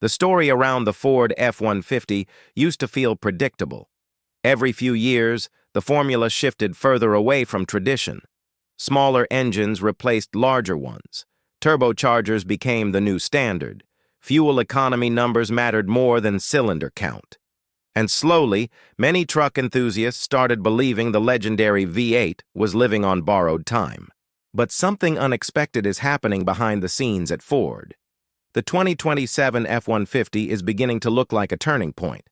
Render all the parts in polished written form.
The story around the Ford F-150 used to feel predictable. Every few years, the formula shifted further away from tradition. Smaller engines replaced larger ones. Turbochargers became the new standard. Fuel economy numbers mattered more than cylinder count. And slowly, many truck enthusiasts started believing the legendary V8 was living on borrowed time. But something unexpected is happening behind the scenes at Ford. The 2027 F-150 is beginning to look like a turning point.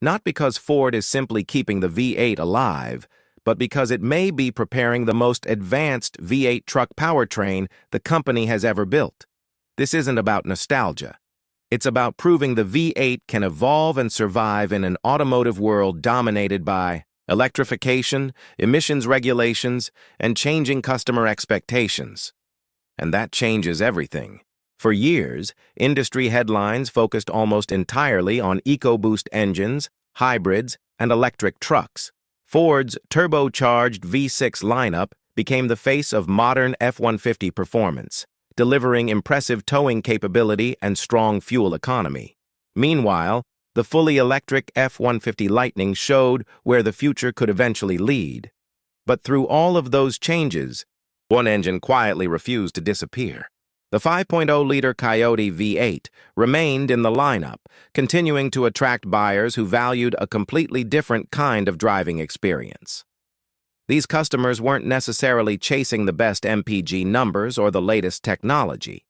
Not because Ford is simply keeping the V8 alive, but because it may be preparing the most advanced V8 truck powertrain the company has ever built. This isn't about nostalgia. It's about proving the V8 can evolve and survive in an automotive world dominated by electrification, emissions regulations, and changing customer expectations. And that changes everything. For years, industry headlines focused almost entirely on EcoBoost engines, hybrids, and electric trucks. Ford's turbocharged V6 lineup became the face of modern F-150 performance, delivering impressive towing capability and strong fuel economy. Meanwhile, the fully electric F-150 Lightning showed where the future could eventually lead. But through all of those changes, one engine quietly refused to disappear. The 5.0-liter Coyote V8 remained in the lineup, continuing to attract buyers who valued a completely different kind of driving experience. These customers weren't necessarily chasing the best MPG numbers or the latest technology.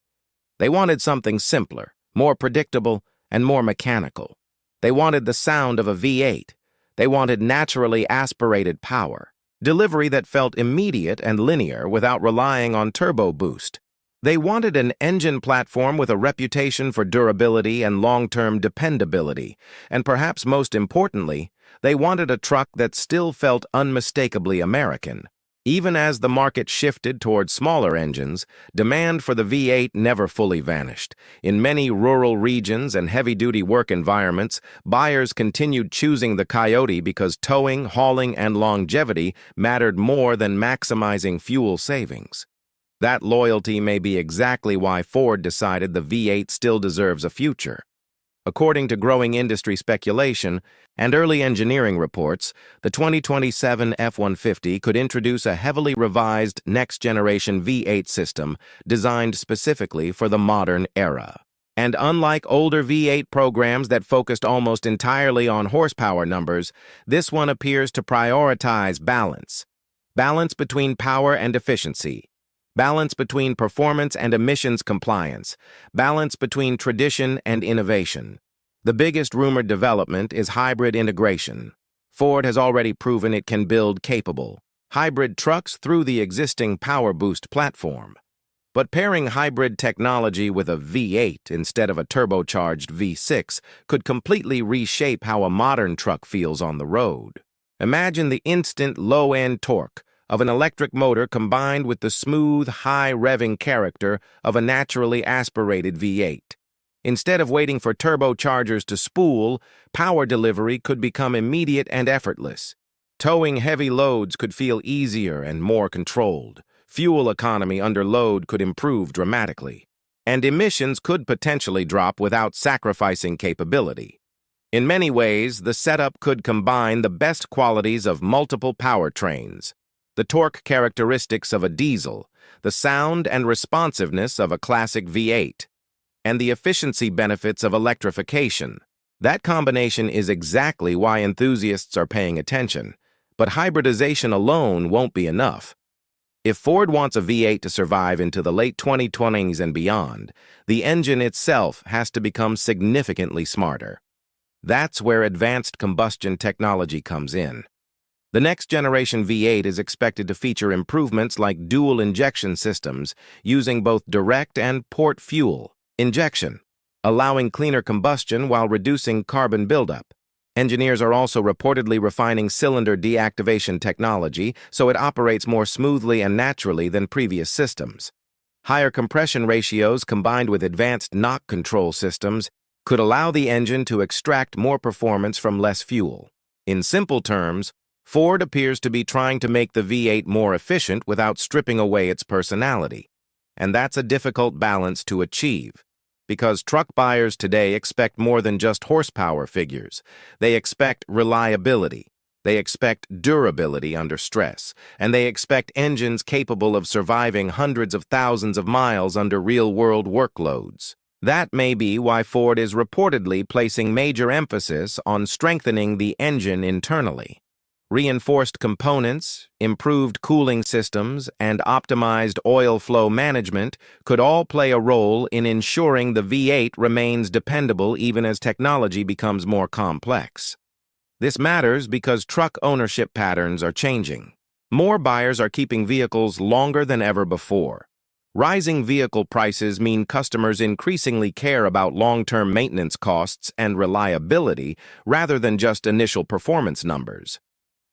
They wanted something simpler, more predictable, and more mechanical. They wanted the sound of a V8. They wanted naturally aspirated power, delivery that felt immediate and linear without relying on turbo boost. They wanted an engine platform with a reputation for durability and long-term dependability, and perhaps most importantly, they wanted a truck that still felt unmistakably American. Even as the market shifted toward smaller engines, demand for the V8 never fully vanished. In many rural regions and heavy-duty work environments, buyers continued choosing the Coyote because towing, hauling, and longevity mattered more than maximizing fuel savings. That loyalty may be exactly why Ford decided the V8 still deserves a future. According to growing industry speculation and early engineering reports, the 2027 F-150 could introduce a heavily revised next-generation V8 system designed specifically for the modern era. And unlike older V8 programs that focused almost entirely on horsepower numbers, this one appears to prioritize balance. Balance between power and efficiency. Balance between performance and emissions compliance, balance between tradition and innovation. The biggest rumored development is hybrid integration. Ford has already proven it can build capable hybrid trucks through the existing Power Boost platform. But pairing hybrid technology with a V8 instead of a turbocharged V6 could completely reshape how a modern truck feels on the road. Imagine the instant low-end torque of an electric motor combined with the smooth, high-revving character of a naturally aspirated V8. Instead of waiting for turbochargers to spool, power delivery could become immediate and effortless. Towing heavy loads could feel easier and more controlled. Fuel economy under load could improve dramatically. And emissions could potentially drop without sacrificing capability. In many ways, the setup could combine the best qualities of multiple powertrains. The torque characteristics of a diesel, the sound and responsiveness of a classic V8, and the efficiency benefits of electrification. That combination is exactly why enthusiasts are paying attention, but hybridization alone won't be enough. If Ford wants a V8 to survive into the late 2020s and beyond, the engine itself has to become significantly smarter. That's where advanced combustion technology comes in. The next-generation V8 is expected to feature improvements like dual injection systems using both direct and port fuel injection, allowing cleaner combustion while reducing carbon buildup. Engineers are also reportedly refining cylinder deactivation technology so it operates more smoothly and naturally than previous systems. Higher compression ratios combined with advanced knock control systems could allow the engine to extract more performance from less fuel. In simple terms, Ford appears to be trying to make the V8 more efficient without stripping away its personality. And that's a difficult balance to achieve. because truck buyers today expect more than just horsepower figures. They expect reliability. They expect durability under stress, and they expect engines capable of surviving hundreds of thousands of miles under real-world workloads. That may be why Ford is reportedly placing major emphasis on strengthening the engine internally. Reinforced components, improved cooling systems, and optimized oil flow management could all play a role in ensuring the V8 remains dependable even as technology becomes more complex. This matters because truck ownership patterns are changing. More buyers are keeping vehicles longer than ever before. Rising vehicle prices mean customers increasingly care about long-term maintenance costs and reliability rather than just initial performance numbers.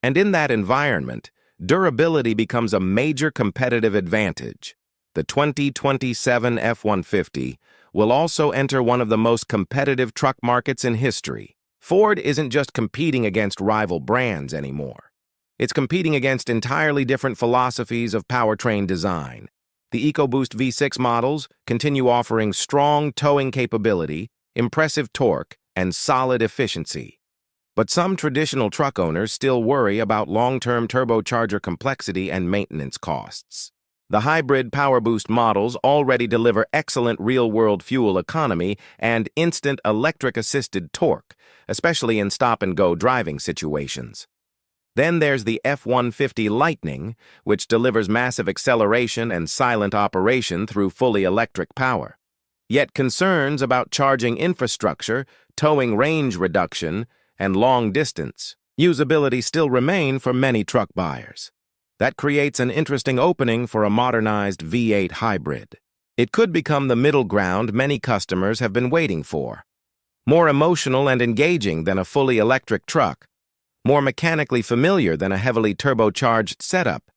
And in that environment, durability becomes a major competitive advantage. The 2027 F-150 will also enter one of the most competitive truck markets in history. Ford isn't just competing against rival brands anymore. It's competing against entirely different philosophies of powertrain design. The EcoBoost V6 models continue offering strong towing capability, impressive torque, and solid efficiency. But some traditional truck owners still worry about long-term turbocharger complexity and maintenance costs. The hybrid PowerBoost models already deliver excellent real-world fuel economy and instant electric-assisted torque, especially in stop-and-go driving situations. Then there's the F-150 Lightning, which delivers massive acceleration and silent operation through fully electric power. Yet concerns about charging infrastructure, towing range reduction, and long-distance usability still remain for many truck buyers. That creates an interesting opening for a modernized V8 hybrid. It could become the middle ground many customers have been waiting for. More emotional and engaging than a fully electric truck, more mechanically familiar than a heavily turbocharged setup,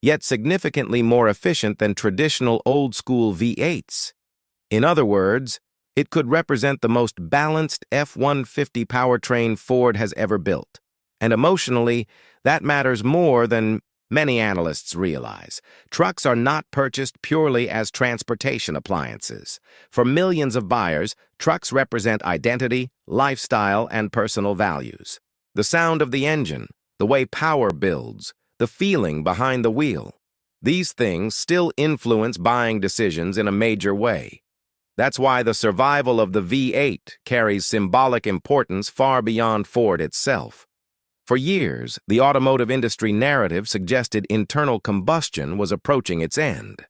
yet significantly more efficient than traditional old-school V8s. In other words, it could represent the most balanced F-150 powertrain Ford has ever built. And emotionally, that matters more than many analysts realize. Trucks are not purchased purely as transportation appliances. For millions of buyers, trucks represent identity, lifestyle, and personal values. The sound of the engine, the way power builds, the feeling behind the wheel. These things still influence buying decisions in a major way. That's why the survival of the V8 carries symbolic importance far beyond Ford itself. For years, the automotive industry narrative suggested internal combustion was approaching its end.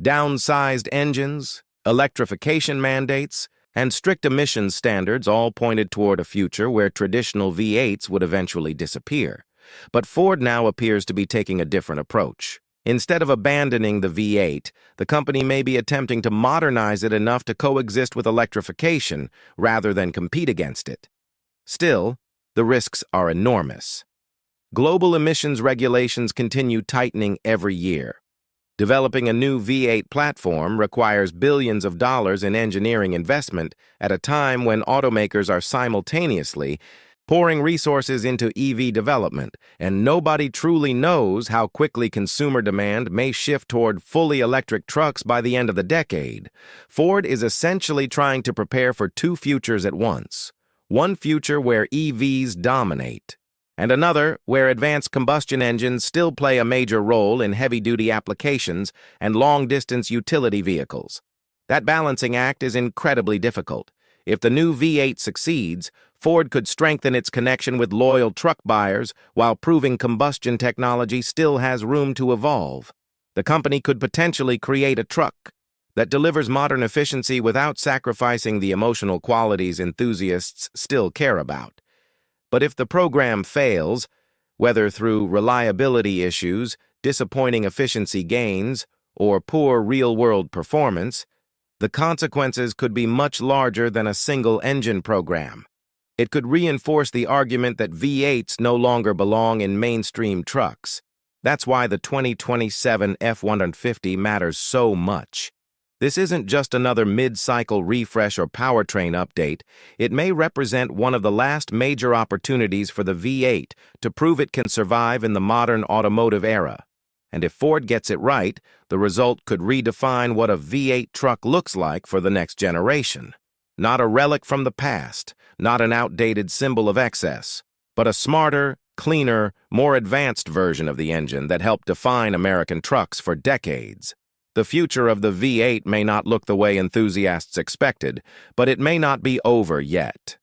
Downsized engines, electrification mandates, and strict emissions standards all pointed toward a future where traditional V8s would eventually disappear. But Ford now appears to be taking a different approach. Instead of abandoning the V8, the company may be attempting to modernize it enough to coexist with electrification rather than compete against it. Still, the risks are enormous. Global emissions regulations continue tightening every year. Developing a new V8 platform requires billions of dollars in engineering investment at a time when automakers are simultaneously pouring resources into EV development, and nobody truly knows how quickly consumer demand may shift toward fully electric trucks by the end of the decade. Ford is essentially trying to prepare for two futures at once. One future where EVs dominate, and another where advanced combustion engines still play a major role in heavy-duty applications and long-distance utility vehicles. That balancing act is incredibly difficult. If the new V8 succeeds, Ford could strengthen its connection with loyal truck buyers while proving combustion technology still has room to evolve. The company could potentially create a truck that delivers modern efficiency without sacrificing the emotional qualities enthusiasts still care about. But if the program fails, whether through reliability issues, disappointing efficiency gains, or poor real-world performance, the consequences could be much larger than a single engine program. It could reinforce the argument that V8s no longer belong in mainstream trucks. That's why the 2027 F-150 matters so much. This isn't just another mid-cycle refresh or powertrain update. It may represent one of the last major opportunities for the V8 to prove it can survive in the modern automotive era. And if Ford gets it right, the result could redefine what a V8 truck looks like for the next generation. Not a relic from the past, not an outdated symbol of excess, but a smarter, cleaner, more advanced version of the engine that helped define American trucks for decades. The future of the V8 may not look the way enthusiasts expected, but it may not be over yet.